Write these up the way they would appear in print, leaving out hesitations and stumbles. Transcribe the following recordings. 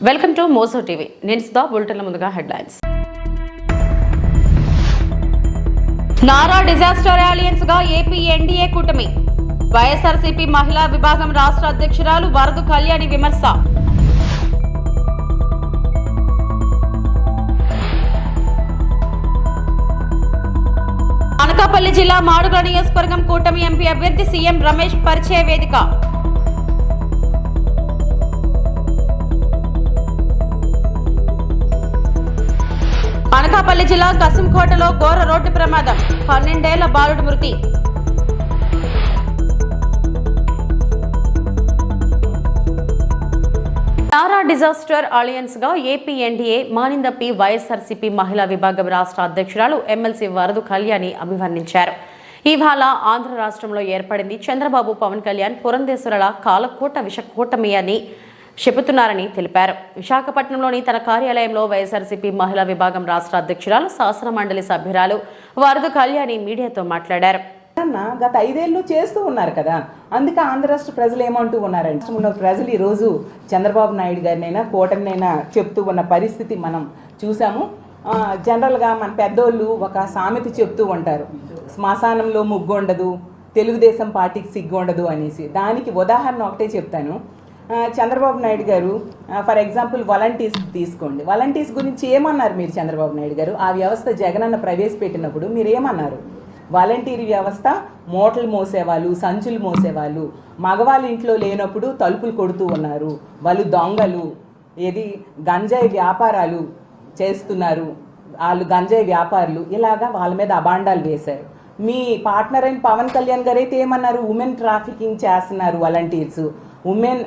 Welcome to Moussa TV. నేను సుధా. బులెటిన్ల ముందుగా headlines. Nara disaster alliance గా ఏపీ ఎన్డీఏ కూటమి. వైఎస్ఆర్సీపీ మహిళా విభాగం రాష్ట్ర అధ్యక్షురాలు వరదు కళ్యాణి విమర్శ. అనకాపల్లి జిల్లా మాడుగుల నియోజకవర్గం కూటమి ఎంపీ అభ్యర్థి సీఎం రమేష్ పరిచయ వేదిక. అనకాపల్లి జిల్లా కసింకోటలో ఘోర రోడ్డు ప్రమాదం. 12 ఏళ్ల బాలుడు మృతి. నారా డిజాస్టర్ అలయన్స్ గా ఏపీ ఎన్డీఏ మానిందప్పి వైఎస్ఆర్సీపీ మహిళా విభాగం రాష్ట్ర అధ్యక్షురాలు ఎమ్మెల్సీ వరదు కళ్యాణి అభివర్ణించారు. ఇవాళ ఆంధ్ర రాష్ట్రంలో ఏర్పడింది చంద్రబాబు పవన్ కళ్యాణ్ పురంధేశ్వరుల కాలకూట విషకూటమి అని చెబుతున్నారని తెలిపారు. విశాఖపట్నంలోని తన కార్యాలయంలో వైఎస్ఆర్సీపీ మహిళా విభాగం రాష్ట్ర అధ్యక్షురాలు శాసన మండలి సభ్యురాలు వరదు కళ్యాణి మీడియాతో మాట్లాడారు. గత 5 ఏళ్ళు చేస్తూ ఉన్నారు కదా, అందుకే ఆంధ్ర రాష్ట్ర ప్రజలు ఏమంటూ ఉన్నారంటే ప్రజలు ఈరోజు చంద్రబాబు నాయుడు గారినైనా కూటమినైనా చెప్తూ ఉన్న పరిస్థితి మనం చూసాము. జనరల్గా మన పెద్దోళ్ళు ఒక సామెత చెప్తూ ఉంటారు, శ్మశానంలో ముగ్గు ఉండదు, తెలుగుదేశం పార్టీకి సిగ్గు ఉండదు అనేసి. దానికి ఉదాహరణ ఒకటే చెప్తాను. చంద్రబాబు నాయుడు గారు ఫర్ ఎగ్జాంపుల్ వాలంటీర్స్ తీసుకోండి. వాలంటీర్స్ గురించి ఏమన్నారు మీరు? చంద్రబాబు నాయుడు గారు ఆ వ్యవస్థ జగనన్న ప్రవేశపెట్టినప్పుడు మీరు ఏమన్నారు? వాలంటీర్ వ్యవస్థ మూటలు మోసేవాళ్ళు, సంచులు మోసేవాళ్ళు, మగవాళ్ళ ఇంట్లో లేనప్పుడు తలుపులు కొడుతూ ఉన్నారు, వాళ్ళు దొంగలు, ఏది గంజాయి వ్యాపారాలు చేస్తున్నారు, వాళ్ళు గంజాయి వ్యాపారులు, ఇలాగా వాళ్ళ మీద అబాండాలు వేశారు. మీ పార్ట్నర్ అయిన పవన్ కళ్యాణ్ గారు అయితే ఏమన్నారు? ఉమెన్ ట్రాఫికింగ్ చేస్తున్నారు వాలంటీర్స్, ఉమెన్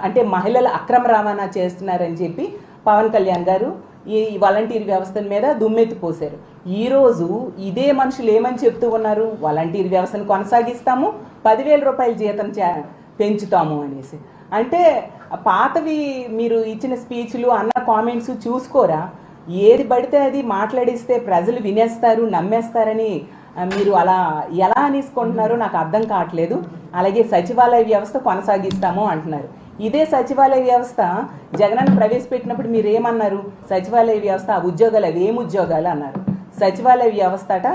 అంటే మహిళల అక్రమ రవాణా చేస్తున్నారని చెప్పి పవన్ కళ్యాణ్ గారు ఈ వాలంటీర్ వ్యవస్థ మీద దుమ్మెత్తిపోశారు. ఈరోజు ఇదే మనుషులు ఏమని చెప్తూ ఉన్నారు? వాలంటీర్ వ్యవస్థను కొనసాగిస్తాము, 10,000 రూపాయల జీతం పెంచుతాము అనేసి. అంటే పాతవి మీరు ఇచ్చిన స్పీచ్లు అన్న కామెంట్స్ చూసుకోరా? ఏది పడితే అది మాట్లాడిస్తే ప్రజలు వినేస్తారు, నమ్మేస్తారని మీరు అలా ఎలా అనేసుకుంటున్నారో నాకు అర్థం కావట్లేదు. అలాగే సచివాలయ వ్యవస్థ కొనసాగిస్తాము అంటున్నారు. ఇదే సచివాలయ వ్యవస్థ జగనన్న ప్రవేశపెట్టినప్పుడు మీరు ఏమన్నారు? సచివాలయ వ్యవస్థ ఉద్యోగాలు అవి ఏం ఉద్యోగాలు అన్నారు. సచివాలయ వ్యవస్థట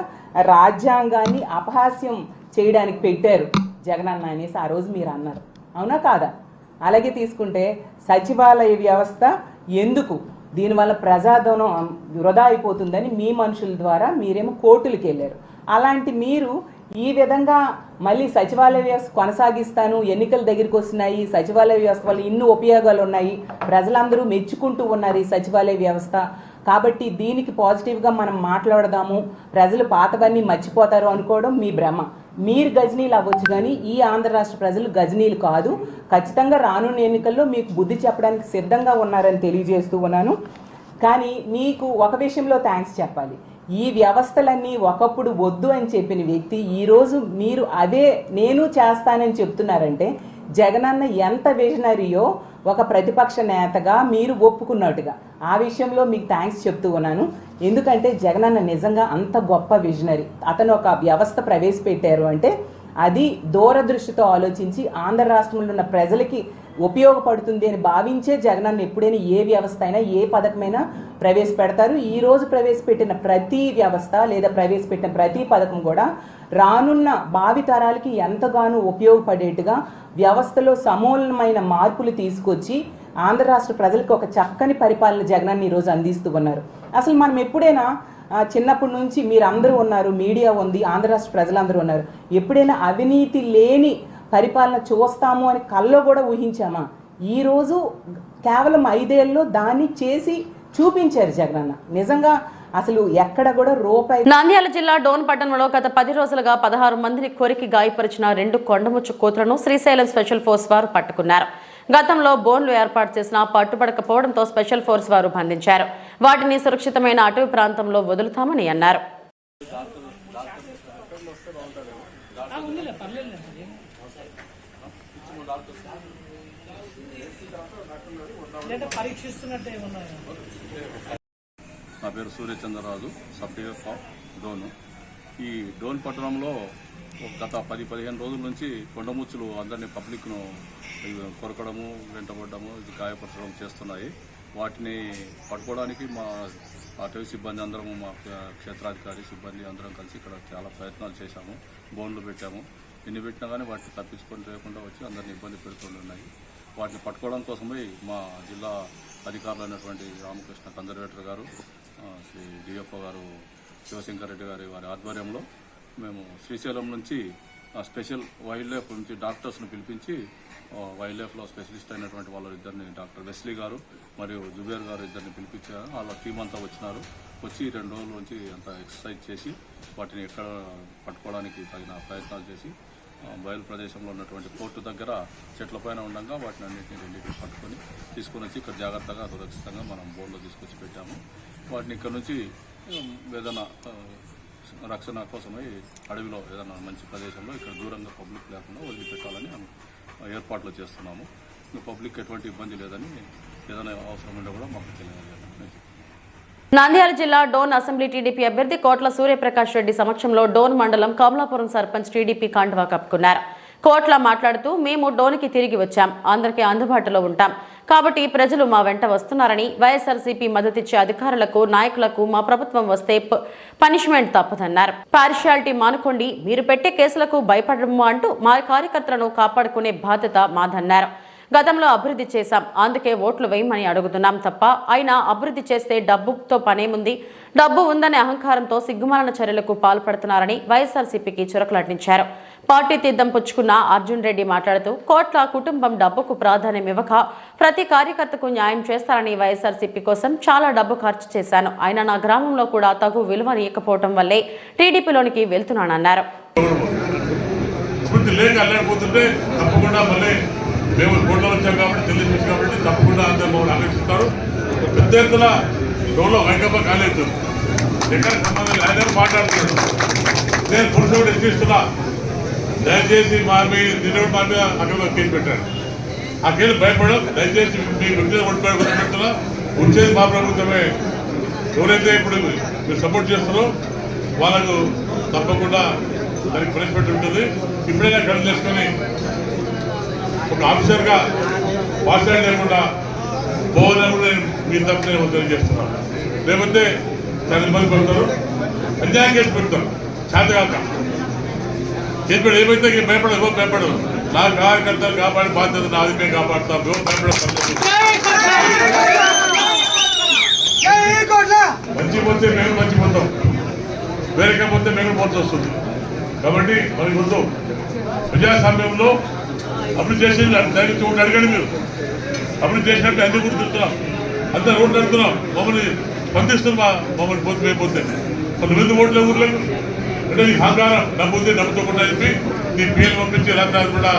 రాజ్యాంగాన్ని అపహాస్యం చేయడానికి పెట్టారు జగనన్న అనేసి ఆ రోజు మీరు అన్నారు, అవునా కాదా? అలాగే తీసుకుంటే సచివాలయ వ్యవస్థ ఎందుకు, దీనివల్ల ప్రజాధనం వృధా అయిపోతుందని మీ మనుషుల ద్వారా మీరేమో కోర్టులకు వెళ్ళారు. అలాంటి మీరు ఈ విధంగా మళ్ళీ సచివాలయ వ్యవస్థ కొనసాగిస్తాను, ఎన్నికల దగ్గరికి వస్తున్నాయి, సచివాలయ వ్యవస్థ వల్ల ఇన్ని ఉపయోగాలు ఉన్నాయి, ప్రజలందరూ మెచ్చుకుంటూ ఉన్నారు ఈ సచివాలయ వ్యవస్థ, కాబట్టి దీనికి పాజిటివ్గా మనం మాట్లాడదాము, ప్రజలు పాతవన్నీ మర్చిపోతారు అనుకోవడం మీ భ్రమ. మీరు గజనీలు అవ్వచ్చు కానీ ఈ ఆంధ్ర రాష్ట్ర ప్రజలు గజనీలు కాదు. ఖచ్చితంగా రానున్న ఎన్నికల్లో మీకు బుద్ధి చెప్పడానికి సిద్ధంగా ఉన్నారని తెలియజేస్తూ ఉన్నాను. కానీ మీకు ఒక విషయంలో థ్యాంక్స్ చెప్పాలి. ఈ వ్యవస్థలన్నీ ఒకప్పుడు వద్దు అని చెప్పిన వ్యక్తి ఈరోజు మీరు అదే నేను చేస్తానని చెప్తున్నారంటే జగనన్న ఎంత విజనరీయో ఒక ప్రతిపక్ష నేతగా మీరు ఒప్పుకున్నట్టుగా ఆ విషయంలో మీకు థ్యాంక్స్ చెప్తూ ఉన్నాను. ఎందుకంటే జగనన్న నిజంగా అంత గొప్ప విజనరీ. అతను ఒక వ్యవస్థ ప్రవేశపెట్టారు అంటే అది దూరదృష్టితో ఆలోచించి ఆంధ్ర రాష్ట్రంలో ఉన్న ప్రజలకి ఉపయోగపడుతుంది అని భావించే జగనన్న ఎప్పుడైనా ఏ వ్యవస్థ అయినా ఏ పథకమైనా ప్రవేశపెడతారు. ఈరోజు ప్రవేశపెట్టిన ప్రతి వ్యవస్థ లేదా ప్రవేశపెట్టిన ప్రతి పథకం కూడా రానున్న భావితరాలకి ఎంతగానో ఉపయోగపడేట్టుగా వ్యవస్థలో సమూలమైన మార్పులు తీసుకొచ్చి ఆంధ్ర రాష్ట్ర ప్రజలకు ఒక చక్కని పరిపాలన జగనన్న ఈరోజు అందిస్తూ ఉన్నారు. అసలు మనం ఎప్పుడైనా చిన్నప్పటి నుంచి మీరు అందరూ ఉన్నారు, మీడియా ఉంది, ఆంధ్ర రాష్ట్ర ప్రజలందరూ ఉన్నారు, ఎప్పుడైనా అవినీతి లేని పరిపాలన చూస్తాము అని కల్లో కూడా ఊహించామా? ఈరోజు కేవలం 5 ఏళ్ళలో దాన్ని చేసి చూపించారు జగనన్న. నిజంగా అసలు ఎక్కడ కూడా రూపాయి. నంద్యాల జిల్లా డోన్ పట్టణంలో గత 10 రోజులుగా 16 మందిని కొరికి గాయపరిచిన 2 కొండముచ్చు కూతులను శ్రీశైలం స్పెషల్ ఫోర్స్ వారు పట్టుకున్నారు. గతంలో బోన్లు ఏర్పాటు చేసినా పట్టుబడకపోవడంతో స్పెషల్ ఫోర్స్ వారు బంధించారు. వాటిని సురక్షితమైన అటవీ ప్రాంతంలో వదులుతామని అన్నారు. నా పేరు సూర్యచంద్రరాజు, సబ్ డివిజన్ ఆఫ్ డోన్. ఈ డోన్ పట్టణంలో గత 10-15 రోజుల నుంచి కొండముచ్చులు అందరినీ పబ్లిక్ను కొరకడము, వెంటబడము, గాయపరచడం చేస్తున్నాయి. వాటిని పట్టుకోవడానికి మా అటవీ సిబ్బంది అందరం, మా క్షేత్రాధికారి సిబ్బంది అందరం కలిసి ఇక్కడ చాలా ప్రయత్నాలు చేశాము. బోన్లు పెట్టాము. ఎన్ని పెట్టినా కానీ వాటిని తప్పించుకొని లేకుండా వచ్చి అందరిని ఇబ్బంది పెడుతున్నాయి. వాటిని పట్టుకోవడం కోసమై మా జిల్లా అధికారులు అయినటువంటి రామకృష్ణ కన్జర్వేటర్ గారు, శ్రీ డిఎఫ్ఓ గారు శివశంకర్ రెడ్డి గారి వారి ఆధ్వర్యంలో మేము శ్రీశైలం నుంచి స్పెషల్ వైల్డ్ లైఫ్ నుంచి డాక్టర్స్ను పిలిపించి వైల్డ్ లైఫ్లో స్పెషలిస్ట్ అయినటువంటి వాళ్ళిద్దరిని డాక్టర్ వెస్లీ గారు మరియు జుబేర్ గారు ఇద్దరిని పిలిపించారు. వాళ్ళ టీం అంతా వచ్చినారు. వచ్చి 2 రోజుల నుంచి అంతా ఎక్సర్సైజ్ చేసి వాటిని ఎక్కడ పట్టుకోవడానికి తగిన ప్రయత్నాలు చేసి బయలు ప్రదేశంలో ఉన్నటువంటి పోర్టు దగ్గర చెట్లపైన ఉండగా వాటిని రెండింటిని పట్టుకొని తీసుకొని వచ్చి ఇక్కడ జాగ్రత్తగా సురక్షితంగా మనం బోర్డులో తీసుకొచ్చి పెట్టాము. వాటిని ఇక్కడ నుంచి ఏదైనా రక్షణ కోసమై అడవిలో ఏదైనా మంచి ప్రదేశంలో ఇక్కడ దూరంగా పబ్లిక్ లేకుండా వదిలిపెట్టాలని ఏర్పాట్లు చేస్తున్నాము. పబ్లిక్ ఎటువంటి ఇబ్బంది లేదని, ఏదైనా అవసరం ఉంటే కూడా మాకు తెలియజేయాలి. నంద్యాల జిల్లా డోన్ అసెంబ్లీ టీడీపీ అభ్యర్థి కోట్ల సూర్యప్రకాష్ రెడ్డి సమక్షంలో డోన్ మండలం కమలాపురం సర్పంచ్ టీడీపీ కండువా కప్పుకున్నారు. కోట్ల మాట్లాడుతూ, మేము డోన్కి తిరిగి వచ్చాం, అందరికీ అందుబాటులో ఉంటాం కాబట్టి ప్రజలు మా వెంట వస్తున్నారని, వైఎస్ఆర్సీపీ మద్దతిచ్చే అధికారులకు నాయకులకు మా ప్రభుత్వం వస్తే పనిష్మెంట్ తప్పదన్నారు. పార్షియాలిటీ మానుకోండి, మీరు పెట్టే కేసులకు భయపడము అంటూ మా కార్యకర్తలను కాపాడుకునే బాధ్యత మాదన్నారు. గతంలో అభివృద్ధి చేశాం, అందుకే ఓట్లు వేయమని అడుగుతున్నాం తప్ప అయినా అభివృద్ధి చేస్తే డబ్బుతో పనేముంది, డబ్బు ఉందనే అహంకారంతో సిగ్గుమాలిన చర్యలకు పాల్పడుతున్నారని వైఎస్ఆర్సీపీకి చురకలంటించారు. పార్టీ తీర్థం పుచ్చుకున్న అర్జున్ రెడ్డి మాట్లాడుతూ, కోట్ల కుటుంబం డబ్బుకు ప్రాధాన్యం ఇవ్వక ప్రతి కార్యకర్తకు న్యాయం చేస్తారని, వైఎస్ఆర్సీపీ కోసం చాలా డబ్బు ఖర్చు చేశాను, అయినా నా గ్రామంలో కూడా తగు విలువనియకపోవడం వల్లే టీడీపీలోనికి వెళ్తున్నానన్నారు. మేము కోట్లో వచ్చాం కాబట్టి తెలియజేసి కాబట్టి తప్పకుండా అందరూ మమ్మల్ని ఆకర్షిస్తారు. పెద్ద ఎత్తున రోడ్లో వైకప్ప కాలేదు, ఎక్కడ సంబంధం ఆయన మాట్లాడుతున్నాడు. నేను పురుషుడు కూడా ఎక్కిస్తున్నా, దయచేసి మా మీద అక్కడ కేసు పెట్టారు. ఆ కేసు భయపడడం, దయచేసి మీ వ్యక్తిగత పెడుతున్నా. వచ్చేది మా ప్రభుత్వమే. ఎవరైతే ఇప్పుడు మీరు సపోర్ట్ చేస్తారో వాళ్ళకు తప్పకుండా దానికి పనిష్మెంట్ ఉంటుంది. ఇప్పుడైనా కళ్ళు చేసుకొని ఒక ఆఫీసర్గా పాఠశాల లేకుండా పోవాలని కూడా నేను మీ తప్పు నేను తెలియజేస్తున్నాను. లేకపోతే చాలా ఇబ్బంది పడతారు, అన్యాయం కేసు పెడతారు. చేతగాక కేసు పెట్టి ఏమైతే భయపడదు, ఎవరు భయపడదు. నా కార్యకర్తలు కాపాడే బాధ్యత నాది, మేము కాపాడుతాం. ఎవరు భయపడతాం. మంచి పోతే మేము మంచి పోతాం, వేరే పోతే మేము పోతే వస్తుంది. కాబట్టి మనకి వద్దు. ప్రజాస్వామ్యంలో అభివృద్ధి చేసేది దానికి ఒకటి అడగండి. మీరు అభివృద్ధి చేసినట్టు ఎందుకు గుర్తున్నాం, అంతా రోడ్లు అడుగుతున్నాం, మమ్మల్ని స్పందిస్తున్నాం. మమ్మల్ని పోతే మేము పోతే 10 ఓట్లే ఊర్లేదు అంటే నీకు అహంకారం, డబ్బు ఉంది, డబ్బుతో కూడా చెప్పి నీ పేరు పంపించి రాత్రి కూడా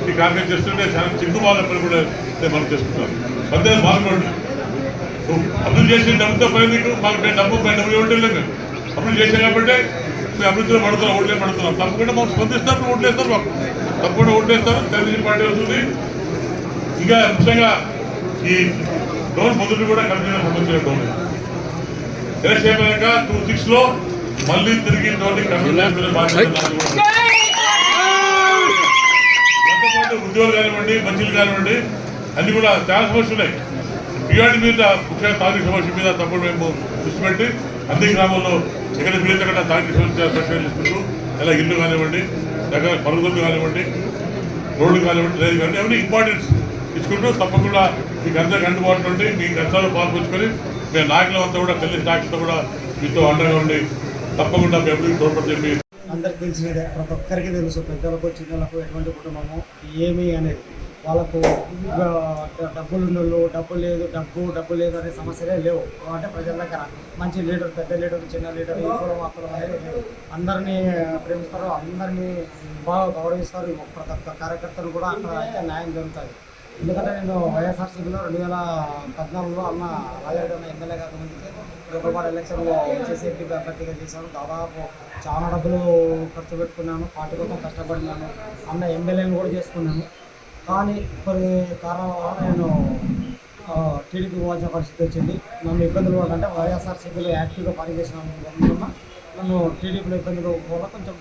ఈ కార్యక్రమం చేస్తుంటే చాలా చిక్కు వాళ్ళని కూడా నేను మనం చేసుకుంటాను. అంతే బాగుండండి. అభివృద్ధి చేసిన డబ్బుతో పని నీకు మాకు డబ్బు ఇవ్వడం లేదు. మేము అభివృద్ధి చేసాం కాబట్టి మేము అభివృద్ధిలో పడుతున్నాం, ఓట్లే పడుతున్నాం. తప్పకుండా మాకు స్పందిస్తారు, ఓట్లేస్తారు. మాకు తప్పకుండా ఓట్లేస్తారు. తెలుగుదేశం పార్టీ వస్తుంది. ఇంకా ముఖ్యంగా ఈ డోన్ మొదలు కూడా కమిటీకి సంబంధించిన డోన్ ఎలక్షన్ అయిపోయాక 26లో మళ్ళీ తిరిగి డోన్ ఉద్యోగాలు కానివ్వండి, మంచిలు కానివ్వండి, అన్ని కూడా చాలా సమస్యలు ఉన్నాయి. పిఆర్టీ మీద ముఖ్యంగా తారీఖు సమస్య మీద తప్పుడు మేము దృష్టి పెట్టి అన్ని గ్రామాల్లో ఎక్కడ పిల్లలు తారీఖు సమస్య పరిష్కరించుకుంటూ ఇలా ఇల్లు కానివ్వండి, దగ్గర మరుగుదొడ్లు కానివ్వండి, రోడ్లు కానివ్వండి, రైలు కానివ్వండి, అవన్నీ ఇంపార్టెన్స్ ఇచ్చుకుంటూ తప్పకుండా మీకు అందరికీ అందుబాటులో ఉండి మీ కష్టాలు పాల్పంచుకొని మేము నాయకులు అంతా కూడా తెలియని నాయకులతో కూడా మీతో అండగా ఉండి తప్పకుండా మేము ఎవరికి తోడ్పడి చెప్పి అందరికి తెలిసినదే. ప్రతి ఒక్కరికి తెలుసు, పెద్దలకు చిన్నలకు ఎటువంటి కుటుంబము ఏమి అనేది. వాళ్ళకు డబ్బు లేదు అనే సమస్యలే లేవు. అంటే ప్రజల దగ్గర మంచి లీడర్, పెద్ద లీడర్, చిన్న లీడర్, ఈ కులం ఆ కులం అనేది లేదు. అందరినీ ప్రేమిస్తారు, అందరినీ బాగా గౌరవిస్తారు. ప్రతి ఒక్క కార్యకర్తలు కూడా అక్కడ అయితే న్యాయం జరుగుతుంది. ఎందుకంటే నేను వైఎస్ఆర్సీపీలో 2014లో అన్న రాజారెడ్డి అన్న ఎమ్మెల్యే కాకముందుకే లోకల్పాడు ఎలక్షన్లో చేసి ఎంపీ అభ్యర్థిగా చేశాను. దాదాపు చాలా డబ్బులు ఖర్చు పెట్టుకున్నాను, పార్టీ కోసం కష్టపడినాను, అన్న ఎమ్మెల్యేని కూడా చేసుకున్నాను. కానీ కొన్ని కారణాల వల్ల నేను టీడీపీ పోవాల్సిన పరిస్థితి వచ్చింది. నన్ను ఇబ్బందులు అంటే వైఎస్ఆర్సీపీలో యాక్టివ్గా పనిచేసిన నన్ను టీడీపీలో ఇబ్బందులు కూడా కొంచెం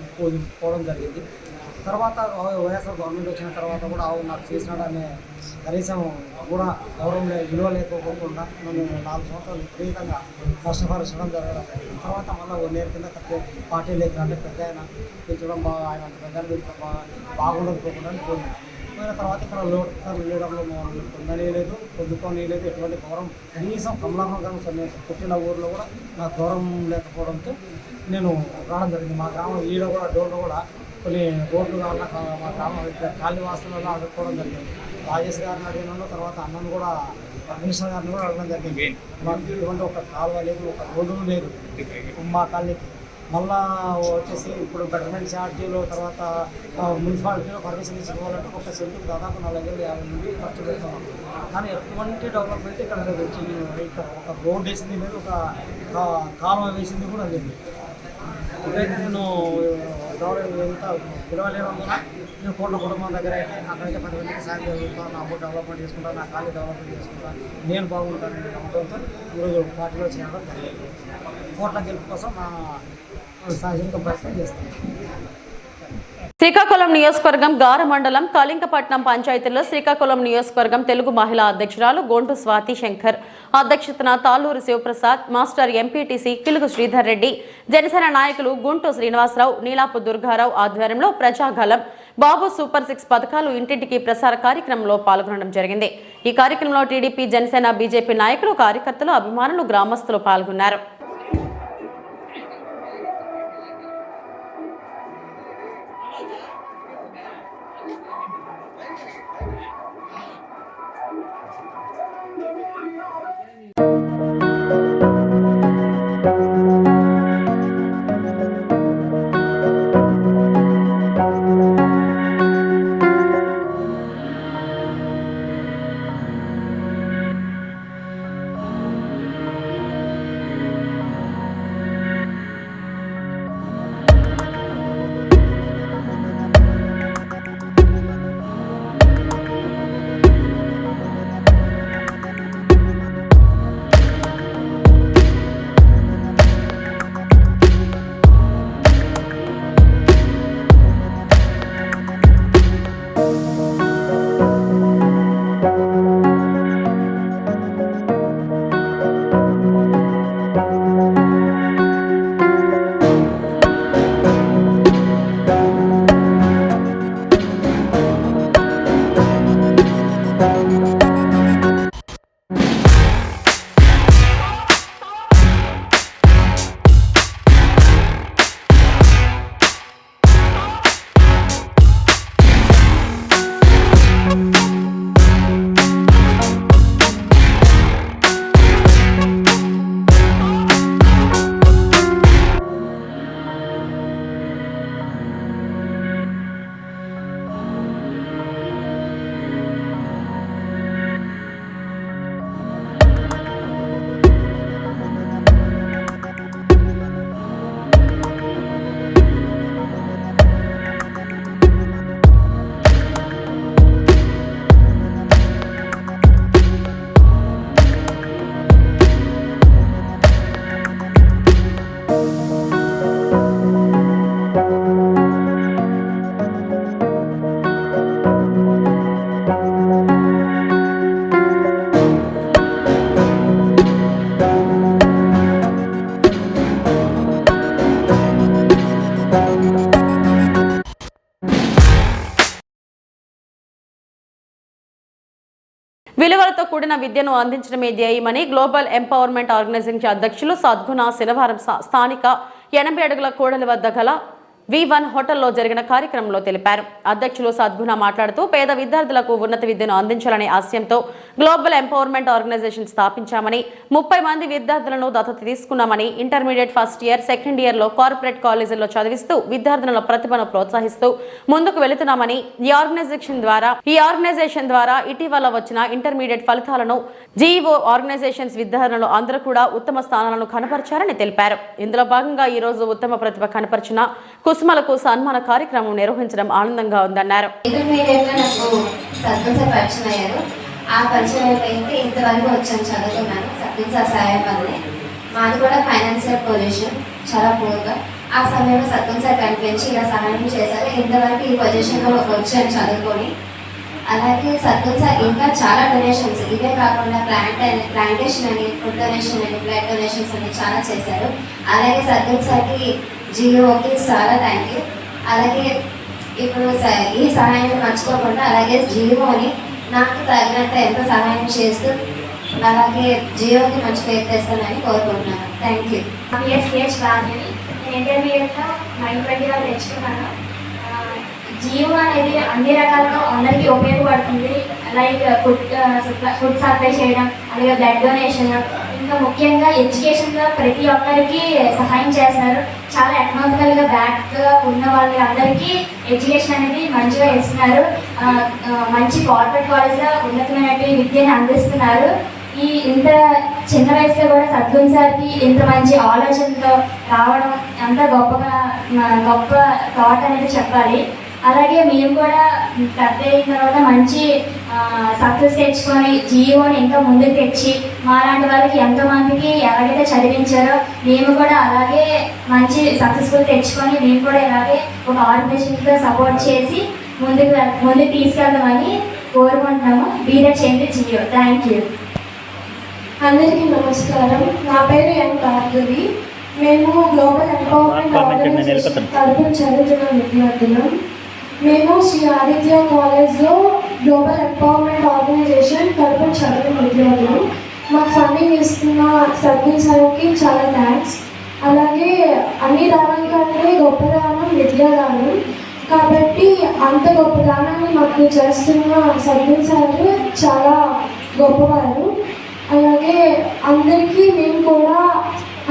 పోవడం జరిగింది. తర్వాత వైఎస్ఆర్ గవర్నమెంట్ వచ్చిన తర్వాత కూడా నాకు చేసినాడనే కనీసం కూడా గౌరవం విలువ లేకపోకుండా నన్ను 4 సంవత్సరాలు విపరీతంగా కష్టపరచడం జరగడం. తర్వాత మళ్ళీ 1 ఇయర్ కింద పార్టీ లేదు అంటే పెద్ద ఆయన పెంచడం బాగా ఆయన పెద్ద బాగుండకపోకుండా పోయింది. పోయిన తర్వాత ఇక్కడ లోకల్ లీడర్లు పొందని లేదు, పొద్దుకొని లేదు, ఎటువంటి గౌరవం కనీసం కమలాపురం పుట్టిన ఊరిలో కూడా నాకు గౌరవం లేకపోవడంతో నేను రావడం జరిగింది. మా గ్రామం ఈడ కూడా డోర్లో కూడా కొన్ని రోడ్లు కావాలన్నా మా గ్రామం ఖాళీ వాస్తులలో అడుక్కోవడం జరిగింది. రాజేష్ గారిని అడిగినాను, తర్వాత అన్నను కూడా మినిస్టర్ గారిని కూడా అడగడం జరిగింది. మాకు ఎటువంటి ఒక కాలువ లేదు, ఒక రోడ్డు లేదు మా కాలనీకి. మళ్ళా వచ్చేసి ఇప్పుడు బెటర్మెంట్ ఛార్జీలు, తర్వాత మున్సిపాలిటీలో పర్మిషన్ తీసుకోవాలంటే ఒక సెంటుకు దాదాపు 450 నుండి ఖర్చు పెడుతున్నాం. కానీ ఎటువంటి డెవలప్మెంట్ ఇక్కడ లేదు. ఇక్కడ ఒక రోడ్ వేసింది లేదు, ఒక కాలువ వేసింది కూడా లేదు. ఇక్కడైతే నేను ఎంత విలువలేనందున నేను కోట్ల కుటుంబం దగ్గర అయితే అక్కడైతే 10 మందికి సాయం జరుగుతాను, నా అమౌంట్ డెవలప్మెంట్ చేసుకుంటాను, నా ఖాళీ డెవలప్మెంట్ చేసుకుంటాను, నేను బాగుంటానని నమ్మకంతో ఈరోజు పార్టీలో చేయడం జరిగింది. కోట్ల గెలుపు కోసం నా సాహసిక ప్రయత్నం చేస్తాను. శ్రీకాకుళం నియోజకవర్గం గార మండలం కళింగపట్నం పంచాయతీలో శ్రీకాకుళం నియోజకవర్గం తెలుగు మహిళా అధ్యక్షురాలు గొంటు స్వాతి శంకర్ అధ్యక్షతన తాళ్ళూరు శివప్రసాద్, మాస్టర్ ఎంపీటీసీ కిలుగు శ్రీధర్ రెడ్డి, జనసేన నాయకులు గుంటు శ్రీనివాసరావు, నీలాపు దుర్గారావు ఆధ్వర్యంలో ప్రజాగలం బాబు సూపర్ 6 పథకాలు ఇంటింటికి ప్రసార కార్యక్రమంలో పాల్గొనడం జరిగింది. ఈ కార్యక్రమంలో టీడీపీ, జనసేన, బీజేపీ నాయకులు, కార్యకర్తలు, అభిమానులు, గ్రామస్తులు పాల్గొన్నారు. విలువలతో కూడిన విద్యను అందించడమే ధ్యేయమని గ్లోబల్ ఎంపవర్మెంట్ ఆర్గనైజేషన్ అధ్యక్షులు సద్గుణ శనివారం స్థానిక 80 అడుగుల కూడలి వద్ద గల V1 హోటల్లో జరిగిన కార్యక్రమంలో తెలిపారు. అధ్యక్షులు సద్గుణ మాట్లాడుతూ పేద విద్యార్థులకు ఉన్నత విద్యను అందించాలనే ఆశయంతో గ్లోబల్ ఎంపవర్మెంట్ ఆర్గనైజేషన్ స్థాపించామని, 30 మంది విద్యార్థులను దత్తత తీసుకున్నామని, intermediate first year, second year లో కార్పొరేట్ కాలేజీల్లో చదివిస్తూ విద్యార్థుల ప్రతిభను ప్రోత్సహిస్తూ ముందుకు వెళుతున్నామని, ఈ ఆర్గనైజేషన్ ద్వారా ఇటీవల వచ్చిన ఇంటర్మీడియట్ ఫలితాలను జీఈఓ ఆర్గనైజేషన్స్ విద్యార్థులు అందరూ కూడా ఉత్తమ స్థానాలను కనపరిచారని తెలిపారు. ఇందులో భాగంగా ఈ రోజు ఉత్తమ ప్రతిభ కనపరిచిన కుసుమలకు సన్మాన కార్యక్రమం నిర్వహించడం ఆనందంగా ఉందన్నారు. ఆ పరిచయం అయితే ఇంతవరకు వచ్చాను, చదువుకున్నాను. సత్యం సార్ సాయం వల్లే. మాది కూడా ఫైనాన్షియల్ పొజిషన్ చాలా పూర్గా. ఆ సమయంలో సత్యం సార్ కనిపించి ఇలా సహాయం చేశారు. ఇంతవరకు ఈ పొజిషన్లో వచ్చాను చదువుకొని. అలాగే సత్యం సార్ ఇంకా చాలా డొనేషన్స్ ఇవే కాకుండా ప్లాంటేషన్ అని, ఫుడ్ డొనేషన్ అని, బ్లడ్ డొనేషన్స్ అని చాలా చేశారు. అలాగే సత్యం సార్కి జియోకి చాలా థ్యాంక్ యూ. అలాగే ఇప్పుడు ఈ సహాయాన్ని మర్చిపోకుండా అలాగే జియోని నాకు తగినంత ఎంత సహాయం చేస్తూ అలాగే జియోకి మంచి పేరు తెస్తానని కోరుకుంటున్నాను. Thank you. పిఎస్పిహెచ్ రాజని నేను ఇంటర్మీడియట్లో 920 తెచ్చుకున్నాను. జియో అనేది అన్ని రకాలుగా అందరికీ ఉపయోగపడుతుంది. లైక్ ఫుడ్ సప్లై చేయడం, అలాగే బ్లడ్ డొనేషన్, ఇంకా ముఖ్యంగా ఎడ్యుకేషన్లో ప్రతి ఒక్కరికి సహాయం చేస్తున్నారు. చాలా ఎకనామికల్గా బ్యాక్గా ఉన్న వాళ్ళకి అందరికీ ఎడ్యుకేషన్ అనేది మంచిగా ఇస్తున్నారు. మంచి కార్పొరేట్ కాలేజ్లో ఉన్నతమైన విద్యను అందిస్తున్నారు. ఇంత చిన్న వయసులో కూడా సద్గుణ్ సార్కి ఇంత మంచి ఆలోచనతో రావడం అంత గొప్ప థాట్ అనేది చెప్పాలి. అలాగే మేము కూడా పెద్ద అయిన తర్వాత మంచి సక్సెస్ తెచ్చుకొని జియోని ఇంకా ముందుకు తెచ్చి మాలాంటి వాళ్ళకి ఎంతోమందికి ఎలాగైతే చదివించారో మేము కూడా అలాగే మంచి సక్సెస్ఫుల్ తెచ్చుకొని మేము కూడా ఇలాగే ఒక ఆర్గనైజేషన్తో సపోర్ట్ చేసి ముందుకు తీసుకెళ్దామని కోరుకుంటున్నాము. బీద చేయండి జియో. Thank you. అందరికీ నమస్కారం. నా పేరు ఎన్ భార్గవి. మేము గ్లోబల్ ఎంపవర్మెంట్ ఆర్గనైజేషన్ తరపున చదువుతున్న విద్యార్థులం. మేము శ్రీ ఆదిత్య కాలేజ్లో గ్లోబల్ ఎంపవర్మెంట్ ఆర్గనైజేషన్ తరపున చదువుతున్న విద్యార్థులం. మాకు ఫండింగ్ ఇస్తున్న సద్గుణ్ సార్కి చాలా థ్యాంక్స్. అలాగే అన్ని దానం కంటే గొప్ప దానం విద్యాదానం కాబట్టి అంత గొప్ప దానాన్ని మాకు చేస్తున్న సద్గుణ్ సార్ చాలా గొప్పవారు. అలాగే అందరికీ మేము కూడా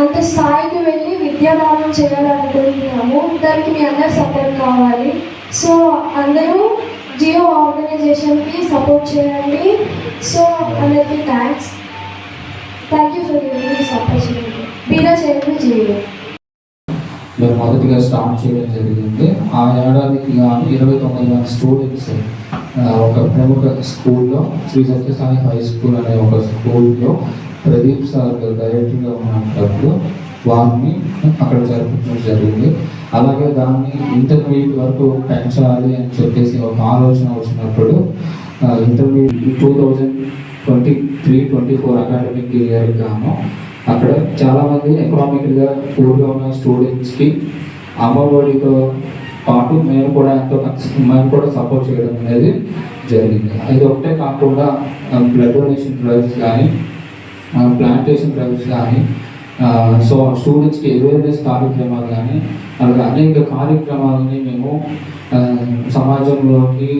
అంత స్థాయికి వెళ్ళి విద్యాదానం చేయాలనుకుంటున్నాము. దానికి మీ అందరు సపోర్ట్ కావాలి. సో అందరూ జియో ఆర్గనైజేషన్కి సపోర్ట్ చేయండి. సో అందరికీ thanks. Thank you for giving this opportunity. బీదా చేయండి జియో. మేము మొదటిగా స్టార్ట్ చేయడం జరిగింది. ఆ ఏడాదికి 29 మంది స్టూడెంట్స్ ఒక ప్రముఖ స్కూల్లో, శ్రీ సత్యసాయి హై స్కూల్ అనే ఒక స్కూల్లో ప్రదీప్ సార్ డైరెక్టర్గా ఉన్నప్పుడు వారిని అక్కడ జరుపుకోవడం జరిగింది. అలాగే దాన్ని ఇంటర్మీడియట్ వరకు పెంచాలి అని చెప్పేసి ఒక ఆలోచన వచ్చినప్పుడు ఇంటర్మీడియట్ 2023-24 అకాడమిక్ ఇయర్ గాను అక్కడ చాలామంది ఎకనామికల్గా పూర్గా ఉన్న స్టూడెంట్స్కి అమ్మఒడితో పాటు మేము కూడా సపోర్ట్ చేయడం అనేది జరిగింది. ఇది ఒకటే కాకుండా బ్లడ్ డొనేషన్ డ్రైవ్స్ కానీ, ప్లాంటేషన్ డ్రైవ్స్ కానీ, సో స్టూడెంట్స్కి అవేర్నెస్ కార్యక్రమాలు కానీ, అలాగే అనేక కార్యక్రమాలని మేము సమాజంలోకి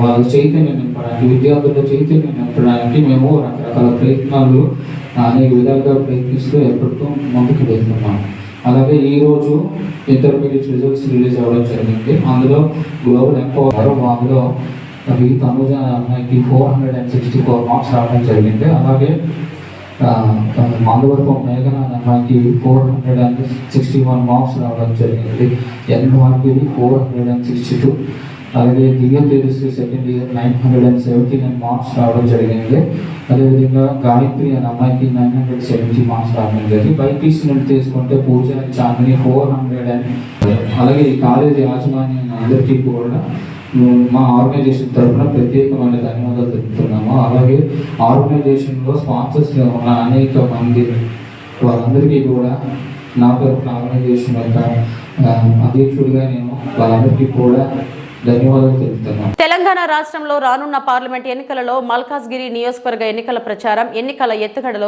వాళ్ళ చైతన్యం నింపడానికి, విద్యార్థుల చైతన్యం నింపడానికి మేము రకరకాల ప్రయత్నాలు అనేక విధాలుగా ప్రయత్నిస్తూ ఎప్పటికీ ముందుకు వెళ్తున్నాము. అలాగే ఈరోజు ఇంటర్మీడియట్ రిజల్ట్స్ రిలీజ్ అవ్వడం జరిగింది. అందులో గ్లోబల్ ఎంపవర్ అందులో తనుజ అమ్మాయికి 464 మార్క్స్ రావడం జరిగింది. అలాగే మాధవరపు మేఘన అమ్మాయికి 461 మార్క్స్ రావడం జరిగింది. ఎన్మార్కి 462. అలాగే దివ్య తేజస్వి సెకండ్ ఇయర్ 979 మార్క్స్ రావడం జరిగింది. అదేవిధంగా గాయత్రి అనే అమ్మాయికి 970 మార్క్స్ రావడం జరిగింది. బైపీసీ నుండి తీసుకుంటే పూజ చాందిని 400. అలాగే ఈ కాలేజీ యాజమాన్యం అందరికీ కూడా మా ఆర్గనైజేషన్ తరఫున ప్రత్యేకమైన ధన్యవాదాలు తెలుపుతున్నాము. అలాగే ఆర్గనైజేషన్లో స్పాన్సర్స్గా ఉన్న అనేక మంది వాళ్ళందరికీ కూడా నా తరఫున ఆర్గనైజేషన్ యొక్క అధ్యక్షుడిగా నేను వాళ్ళందరికీ కూడా ధన్యవాదాలు తెలుపుతున్నాను. తెలంగాణ రాష్ట్రంలో రానున్న పార్లమెంట్ ఎన్నికలలో మల్కాజ్గిరి నియోజకవర్గ ఎన్నికల ప్రచారం, ఎన్నికల ఎత్తుగడల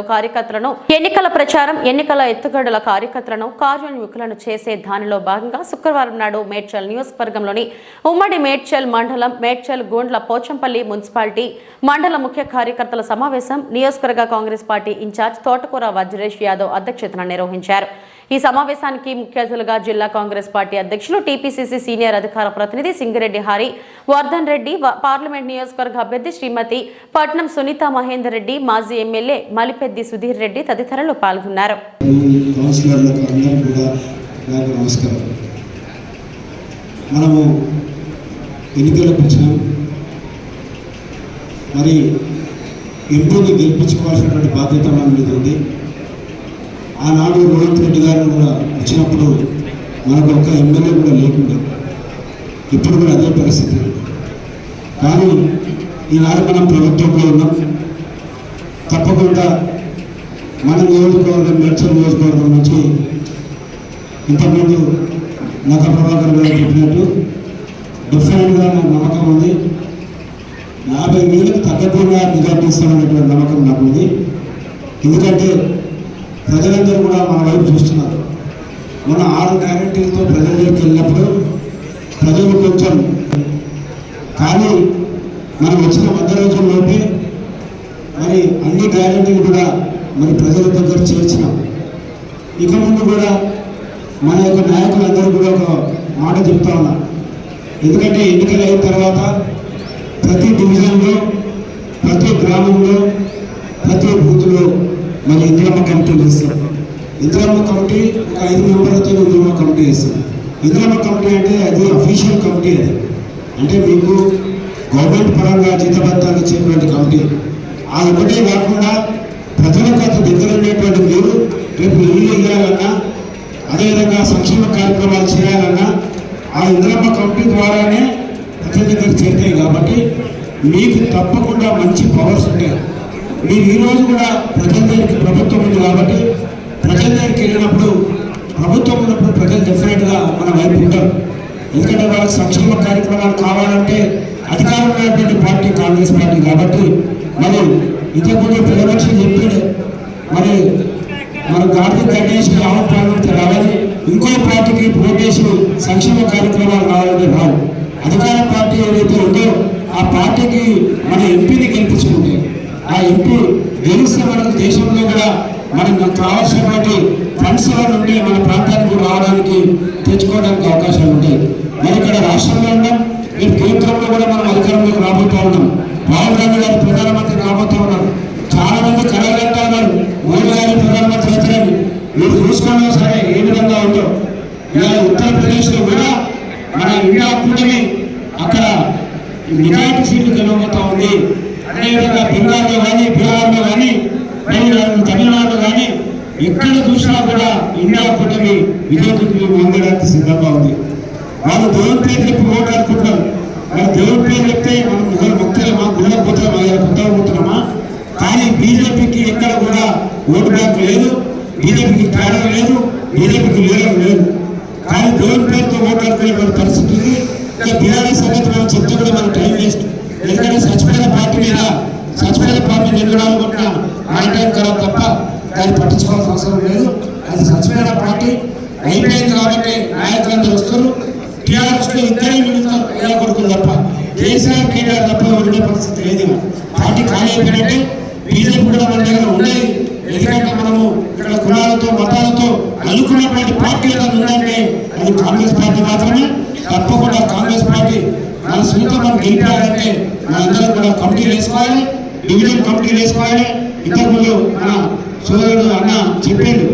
కార్యకర్తలను కార్యోన్ముఖులను చేసే దానిలో భాగంగా శుక్రవారం నాడు మేడ్చల్ నియోజకవర్గంలోని ఉమ్మడి మేడ్చల్ మండలం, మేడ్చల్ గోండ్ల పోచంపల్లి మున్సిపాలిటీ మండల ముఖ్య కార్యకర్తల సమావేశం నియోజకవర్గ కాంగ్రెస్ పార్టీ ఇన్ఛార్జ్ తోటకూర వజ్రేష్ యాదవ్ అధ్యక్షతన నిర్వహించారు. ఈ సమావేశానికి ముఖ్య అతిథులుగా జిల్లా కాంగ్రెస్ పార్టీ అధ్యక్షులు, టీపీసీసీ సీనియర్ అధికార ప్రతినిధి సింగిరెడ్డి హరి వర్ధన్ రెడ్డి, పార్లమెంట్ నియోజకవర్గ అభ్యర్థి శ్రీమతి పట్నం సునీత మహేందర్ రెడ్డి, మాజీ ఎమ్మెల్యే మలిపెద్ది సుధీర్ రెడ్డి తదితరులు పాల్గొన్నారు. మనము ఎన్నికల ప్రచారం మరి ఎంపీని గెలిపించుకోవాల్సినటువంటి బాధ్యత మన మీద ఉంది. ఆనాడు రేవంత్ రెడ్డి గారిని కూడా వచ్చినప్పుడు మనకు ఒక్క ఎమ్మెల్యే కూడా లేకుండా ఇప్పుడు కూడా అదే పరిస్థితి. కానీ ఈనాడు మనం ప్రభుత్వంలో ఉన్నాం. తప్పకుండా మన నియోజకవర్గం మేడ్చల్ నియోజకవర్గం నుంచి ఇంతకుముందు నగర ప్రభాకర్ గారు చెప్పినట్టు డిఫరెంట్గా నాకు నమ్మకం ఉంది. 50,000కు తగ్గకుండా మెజార్టీ ఇస్తామనేటువంటి నమ్మకం నాకు ఉంది. ఎందుకంటే ప్రజలందరూ కూడా మన వైపు చూస్తున్నారు. మన 6 గ్యారెంటీలతో ప్రజల దగ్గరికి వెళ్ళినప్పుడు ప్రజలు కొంచెం, కానీ మనం వచ్చిన 100 రోజుల్లోపే మరి అన్ని గ్యారెంటీలు కూడా మరి ప్రజల దగ్గర చేర్చినాం. ఇక ముందు కూడా మన యొక్క నాయకులందరూ కూడా ఒక మాట చెప్తా ఉన్నారు. ఎందుకంటే ఎన్నికలు అయిన తర్వాత ప్రతి డివిజన్లో, ప్రతి గ్రామంలో, ప్రతి బూత్లో మరి ఇందిరమ్మ కమిటీలు వేస్తాం. ఇందిరమ్మ కమిటీ ఒక 5 మెంబర్లతో ఇందిరమ్మ కమిటీ వేస్తాం. ఇందిరమ్మ కమిటీ అంటే అది అఫీషియల్ కమిటీ. అది అంటే మీకు గవర్నమెంట్ పరంగా జీతభత్యాలు ఇచ్చేటువంటి కమిటీ. అది ఒకటే కాకుండా ప్రజలకు అంత దగ్గర ఉండేటువంటి మీరు రేపు ఇల్లు ఇవ్వాలన్నా, అదేవిధంగా సంక్షేమ కార్యక్రమాలు చేయాలన్నా ఆ ఇందిరమ్మ కమిటీ ద్వారానే ప్రజల దగ్గర చేరుతాయి. కాబట్టి మీకు తప్పకుండా మంచి పవర్స్ ఉంటాయి. మీరు ఈరోజు కూడా ప్రజల దగ్గరికి ప్రభుత్వం ఉంది కాబట్టి ప్రజల దగ్గరికి వెళ్ళినప్పుడు, ప్రభుత్వం ఉన్నప్పుడు ప్రజలు డెఫినెట్గా మన వైపు ఉంటారు. ఎందుకంటే వాళ్ళకి సంక్షేమ కార్యక్రమాలు కావాలంటే అధికారంలో ఉన్నటువంటి పార్టీ కాంగ్రెస్ పార్టీ. కాబట్టి మరి ఇంతకుముందు ప్రజలక్షలు చెప్పిండే మరి మన గాంధీ గణేష్ ఆహ్వానం రావాలి, ఇంకో పార్టీకి పోటేసి సంక్షేమ కార్యక్రమాలు కావాలంటే రావు. అధికార పార్టీ ఏదైతే ఉందో ఆ పార్టీకి మన ఎంపీని గెలిపించుకుంటే, ఆ ఎంపీ గెలిస్తే మనకు దేశంలో కూడా మనకు కావాల్సినటువంటి ఫండ్స్ నుండి మన ప్రాంతానికి రావడానికి, తెచ్చుకోవడానికి అవకాశాలు ఉంటాయి. మరి ఇక్కడ రాష్ట్రంలో ఉన్నాం, రేపు కేంద్రంలో కూడా మనం అధికారంలోకి రాబోతూ ఉన్నాం. రాహుల్ గాంధీ గారు ప్రధానమంత్రి కాబోతూ ఉన్నారు. చాలా మంది కళాగంటా ఉన్నారు మోడీ గారి ప్రధానమంత్రి అవుతారని. మీరు చూసుకున్నా సరే ఏ విధంగా ఉందో. ఇలా ఉత్తరప్రదేశ్లో కూడా మన ఇండియా కూటమి అక్కడ మెజార్టీ సీట్లు గెలవబోతూ ఉంది. అదేవిధంగా బెంగాల్లో కానీ, బీహార్లో కానీ, తమిళనాడులో కానీ ఎక్కడ చూసినా కూడా ఇండియా కూటమి విజయదుర్గం పొందడానికి సిద్ధంగా ఉంది. వాళ్ళు దేవుని పేరు చెప్పి ఓటాడుకుంటున్నారు. మరి దేవుని పేరు చెప్తే మనం ముఖ్యంగా గుళ్ళ పోతున్నామా, కొత్తగా పోతున్నామా? కానీ బీజేపీకి ఎక్కడ కూడా ఓటు బ్యాంకు లేదు, బీజేపీకి తేడా లేదు, బీజేపీకి లీడర్ లేదు. కానీ దేవుని పేరుతో ఓటాడుకునే పరిస్థితి ఉంది. ఇంకా బీఆర్ఎస్ సంగతి మనం చెప్తే కూడా మన టైం వేస్ట్. ఎందుకంటే చచ్చిపోయిన పార్టీ మీద, చచ్చిపోయిన పార్టీ నిలబడాలనుకుంటున్నా మన టైం ఖరాబ్ తప్ప దాన్ని పట్టించుకోవాల్సిన అవసరం లేదు. అది చచ్చిపోయిన పార్టీ అయిపోయింది కాబట్టి నాయకులందరూ వస్తారు. టీఆర్ఎస్లో ఇద్దరే మిగులుతారు, అయ్యా కొడుకులు తప్ప. కేసీఆర్, కేటీఆర్ తప్ప ఉండే పరిస్థితి లేదు. పార్టీ ఖాళీ అయిపోయినట్టే. బీజేపీ కూడా మన దగ్గర ఉండేది. ఎందుకంటే మనము ఇక్కడ కులాలతో, మతాలతో అల్లుకున్నటువంటి పార్టీ ఏదైనా ఉందంటే అది కాంగ్రెస్ పార్టీ మాత్రమే. తప్పకుండా కాంగ్రెస్ పార్టీ మన సొంతం మనం గెలిపాలంటే మనందరం కూడా కమిటీలు వేసుకోవాలి, డివిజన్ కమిటీలు వేసుకోవాలి. ఇంతకుముందు మన సోదరుడు అన్న చెప్పాడు,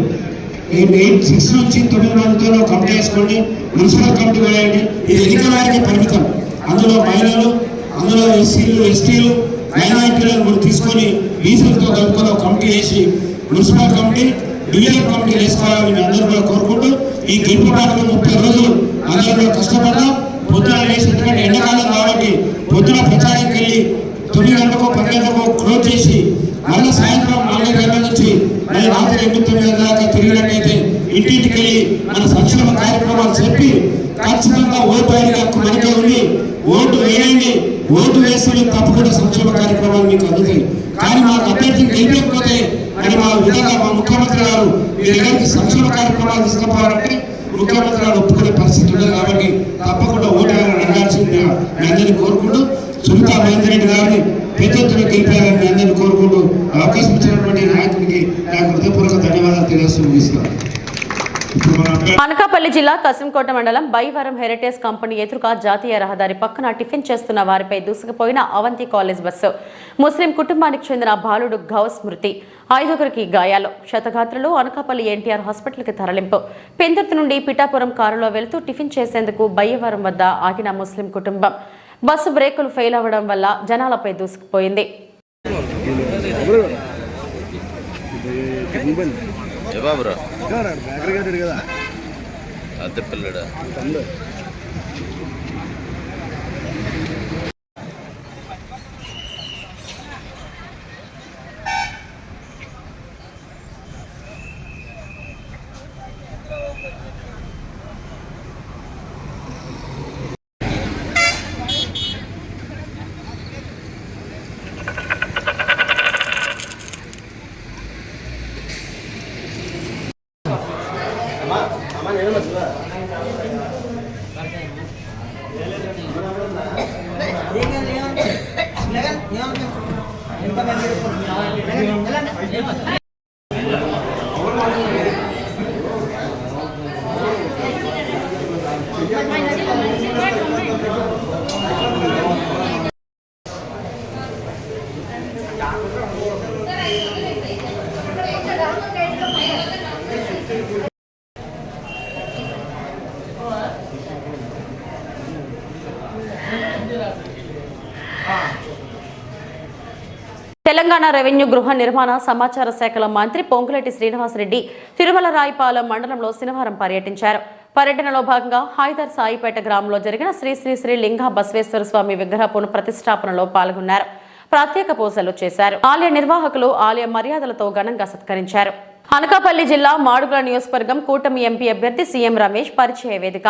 6 నుంచి 9 మందితో కమిటీ వేసుకోండి, మున్సిపల్ కమిటీ వేయండి. ఇది ఎన్నికల వారికి పరిమితం. అందులో మహిళలు, అందులో ఎస్సీలు, ఎస్టీలు, మైనారిటీలను కూడా తీసుకొని బీసీలతో కలుపుకొని కమిటీ వేసి మున్సిపల్ కమిటీ, డివిజన్ కమిటీలు వేసుకోవాలని మీ అందరూ కూడా కోరుకుంటూ ఈ గెలుపు పాటలు 30 రోజులు అందరూ కూడా కష్టపడ్డాం. పొద్దున వేసి, ఎందుకంటే ఎండాకాలం కాబట్టి పొద్దున ప్రచారానికి వెళ్ళి 9 గంటలకు 10 గంటలకు క్లోజ్ చేసి మళ్ళీ సాయంత్రం 4 గంటల నుంచి మళ్ళీ రాత్రి 8-9 గంటల దాకా తిరిగినట్టయితే ఇంటింటికి వెళ్ళి మన సంక్షేమ కార్యక్రమాలు చెప్పి ఖచ్చితంగా ఓటు అడిగే హక్కు మనకే ఉంది. ఓటు వేయండి, ఓటు వేస్తే తప్పకుండా సంక్షేమ కార్యక్రమాలు మీకు అందుతాయి. కానీ మాకు అభ్యర్థిని గెలిపకపోతే మరి మా విధంగా మా ముఖ్యమంత్రి గారు మీ దగ్గరికి సంక్షేమ కార్యక్రమాలు తీసుకుపోవాలంటే ముఖ్యమంత్రి గారు ఒప్పుకునే పరిస్థితి ఉండదు. కాబట్టి తప్పకుండా ఓటు అడగాల్సిందిగా మీ అందరినీ కోరుకుంటూ, సునీతా మహేందర్ రెడ్డి గారిని పెద్ద ఎత్తున గెలిపాలని మీ అందరినీ కోరుకుంటూ అవకాశం ఇచ్చినటువంటి నాయకుడికి నాకు హృదయపూర్వక ధన్యవాదాలు తెలియజేస్తూ ముగిస్తాను. అనకాపల్లి జిల్లా కసింకోట మండలం బైవరం హెరిటేజ్ కంపెనీ ఎదురుగా జాతీయ రహదారి పక్కన టిఫిన్ చేస్తున్న వారిపై దూసుకుపోయిన అవంతి కాలేజ్ బస్సు. ముస్లిం కుటుంబానికి చెందిన బాలుడు గౌస్ మృతి, 5గురికి గాయాలు. క్షతగాత్రులు అనకాపల్లి ఎన్టీఆర్ హాస్పిటల్కి తరలింపు. పెందుర్తి నుండి పిఠాపురం కారులో వెళుతూ టిఫిన్ చేసేందుకు బయ్యవరం వద్ద ఆగిన ముస్లిం కుటుంబం. బస్సు బ్రేకులు ఫెయిల్ అవ్వడం వల్ల జనాలపై దూసుకుపోయింది. అద్దె పిల్లడా తెలంగాణ రెవెన్యూ గృహ నిర్మాణ సమాచార శాఖల మంత్రి పొంగులేటి శ్రీనివాసరెడ్డి తిరుమల రాయపాలెం మండలంలో శనివారం పర్యటించారు. పర్యటనలో భాగంగా హైదర్ సాయిపేట గ్రామంలో జరిగిన శ్రీ శ్రీ శ్రీ లింగ బసవేశ్వర స్వామి విగ్రహ పునఃప్రతిష్ఠాపనలో పాల్గొన్నారు. ప్రత్యేక పూజలు చేశారు. ఆలయ నిర్వాహకులు ఆలయ మర్యాదలతో ఘనంగా సత్కరించారు. అనకాపల్లి జిల్లా మాడుగుల నియోజకవర్గం కూటమి ఎంపీ అభ్యర్థి సీఎం రమేష్ పరిచయ వేదిక.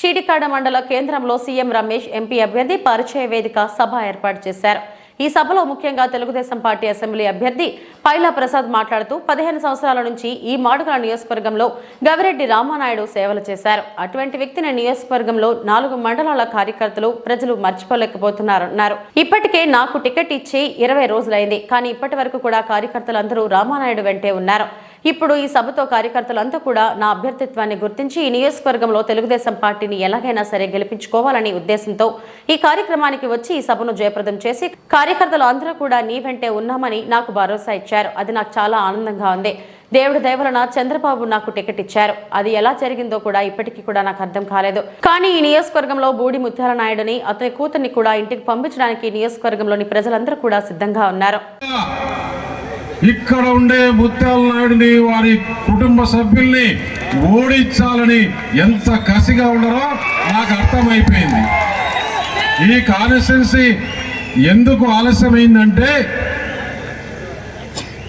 చీడికాడ మండల కేంద్రంలో సీఎం రమేష్ ఎంపీ అభ్యర్థి పరిచయ వేదిక సభ ఏర్పాటు చేశారు. ఈ సభలో ముఖ్యంగా తెలుగుదేశం పార్టీ అసెంబ్లీ అభ్యర్థి పైలా ప్రసాద్ మాట్లాడుతూ 15 సంవత్సరాల నుంచి ఈ మాడుగుల నియోజకవర్గంలో గవిరెడ్డి రామానాయుడు సేవలు చేశారు. అటువంటి వ్యక్తిని నియోజకవర్గంలో 4 మండలాల కార్యకర్తలు ప్రజలు మర్చిపోలేకపోతున్నారన్నారు. ఇప్పటికే నాకు టికెట్ ఇచ్చి 20 రోజులైంది, కానీ ఇప్పటి వరకు కూడా కార్యకర్తలందరూ రామానాయుడు వెంటే ఉన్నారు. ఇప్పుడు ఈ సభతో కార్యకర్తలంతా కూడా నా అభ్యర్థిత్వాన్ని గుర్తించి ఈ నియోజకవర్గంలో తెలుగుదేశం పార్టీని ఎలాగైనా సరే గెలిపించుకోవాలని ఉద్దేశంతో ఈ కార్యక్రమానికి వచ్చి ఈ సభను జయప్రదం చేసి కార్యకర్తలు అందరూ కూడా నీ వెంటే ఉన్నామని నాకు భరోసా ఇచ్చారు. అది నాకు చాలా ఆనందంగా ఉంది. దేవుడి దయ వలన చంద్రబాబు నాకు టికెట్ ఇచ్చారు. అది ఎలా జరిగిందో కూడా ఇప్పటికీ కూడా నాకు అర్థం కాలేదు. కానీ ఈ నియోజకవర్గంలో బూడి ముత్యాల నాయుడుని అతని కూతుర్ని కూడా ఇంటికి పంపించడానికి నియోజకవర్గంలోని ప్రజలందరూ కూడా సిద్ధంగా ఉన్నారు. ఇక్కడ ఉండే ముత్యాల నాయుడిని వారి కుటుంబ సభ్యుల్ని ఓడించాలని ఎంత కసిగా ఉన్నారో నాకు అర్థమైపోయింది. ఈ కాన్స్టిట్యున్సీ ఎందుకు ఆలస్యమైందంటే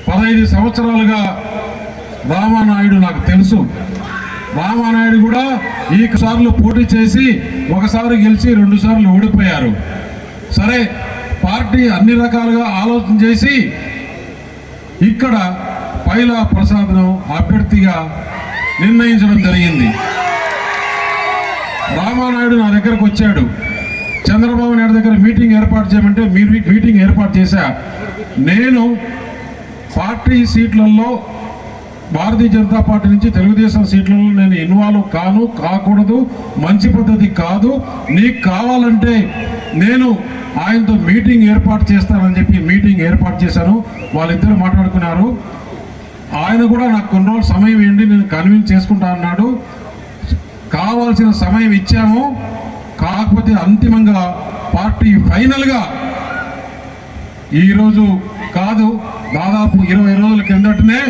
15 సంవత్సరాలుగా రామానాయుడు నాకు తెలుసు. రామానాయుడు కూడా ఈ సార్లు పోటీ చేసి ఒకసారి గెలిచి 2 సార్లు ఓడిపోయారు. సరే, పార్టీ అన్ని రకాలుగా ఆలోచన చేసి ఇక్కడ పైలా ప్రసాద్ను అభ్యర్థిగా నిర్ణయించడం జరిగింది. రామానాయుడు నా దగ్గరకు వచ్చాడు. చంద్రబాబు నాయుడు దగ్గర మీటింగ్ ఏర్పాటు చేయమంటే మీటింగ్ ఏర్పాటు చేశా. నేను పార్టీ సీట్లలో భారతీయ జనతా పార్టీ నుంచి తెలుగుదేశం సీట్లలో నేను ఇన్వాల్వ్ కాకూడదు, మంచి పద్ధతి కాదు. నీకు కావాలంటే నేను ఆయనతో మీటింగ్ ఏర్పాటు చేస్తానని చెప్పి మీటింగ్ ఏర్పాటు చేశాను. వాళ్ళిద్దరు మాట్లాడుకున్నారు. ఆయన కూడా నాకు కొన్ని రోజులు సమయం ఏంటి, నేను కన్విన్స్ చేసుకుంటా అన్నాడు. కావాల్సిన సమయం ఇచ్చాము. కాకపోతే అంతిమంగా పార్టీ ఫైనల్గా ఈరోజు కాదు, దాదాపు 20 రోజుల కిందటనే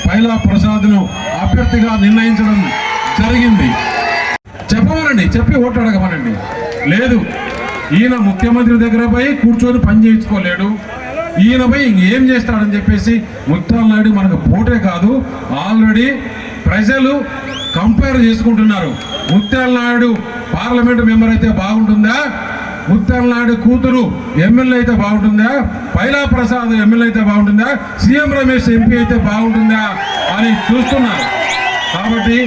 పైలా ప్రసాద్ను అభ్యర్థిగా నిర్ణయించడం జరిగింది. చెప్పమనండి, చెప్పి ఓటు అడగమనండి. లేదు, ఈయన ముఖ్యమంత్రి దగ్గర పోయి కూర్చొని పని చేయించుకోలేడు, ఈయన పోయి ఇంకేం చేస్తాడని చెప్పేసి ముత్యాల నాయుడు మనకు పోటే కాదు, ఆల్రెడీ ప్రజలు కంపేర్ చేసుకుంటున్నారు. ముత్యాల నాయుడు పార్లమెంటు మెంబర్ అయితే బాగుంటుందా, ముత్యాల నాయుడు కూతురు ఎమ్మెల్యే అయితే బాగుంటుందా, పైలా ప్రసాద్ ఎమ్మెల్యే అయితే బాగుంటుందా, సీఎం రమేష్ ఎంపీ అయితే బాగుంటుందా అని చూస్తున్నారు. కాబట్టి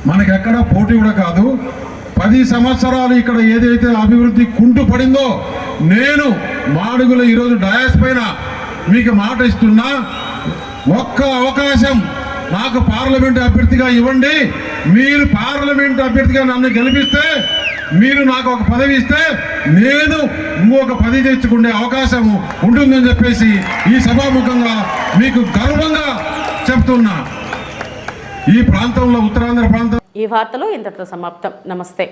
మనకెక్కడ పోటీ కూడా కాదు. 10 సంవత్సరాలు ఇక్కడ ఏదైతే అభివృద్ధి కుంటు పడిందో, నేను మాడుగుల ఈరోజు డయాస్ పైన మీకు మాట ఇస్తున్నా, ఒక్క అవకాశం నాకు పార్లమెంట్ అభ్యర్థిగా ఇవ్వండి. మీరు పార్లమెంట్ అభ్యర్థిగా నన్ను గెలిపిస్తే, మీరు నాకు ఒక పదవి ఇస్తే నేను ఇంకొక పదవి తెచ్చుకునే అవకాశం ఉంటుందని చెప్పేసి ఈ సభాముఖంగా మీకు గర్వంగా చెప్తున్నా. ఈ ప్రాంతంలో ఉత్తరాంధ్ర ప్రాంతం. ఈ వార్తలు ఇంతటితో సమాప్తం. నమస్తే.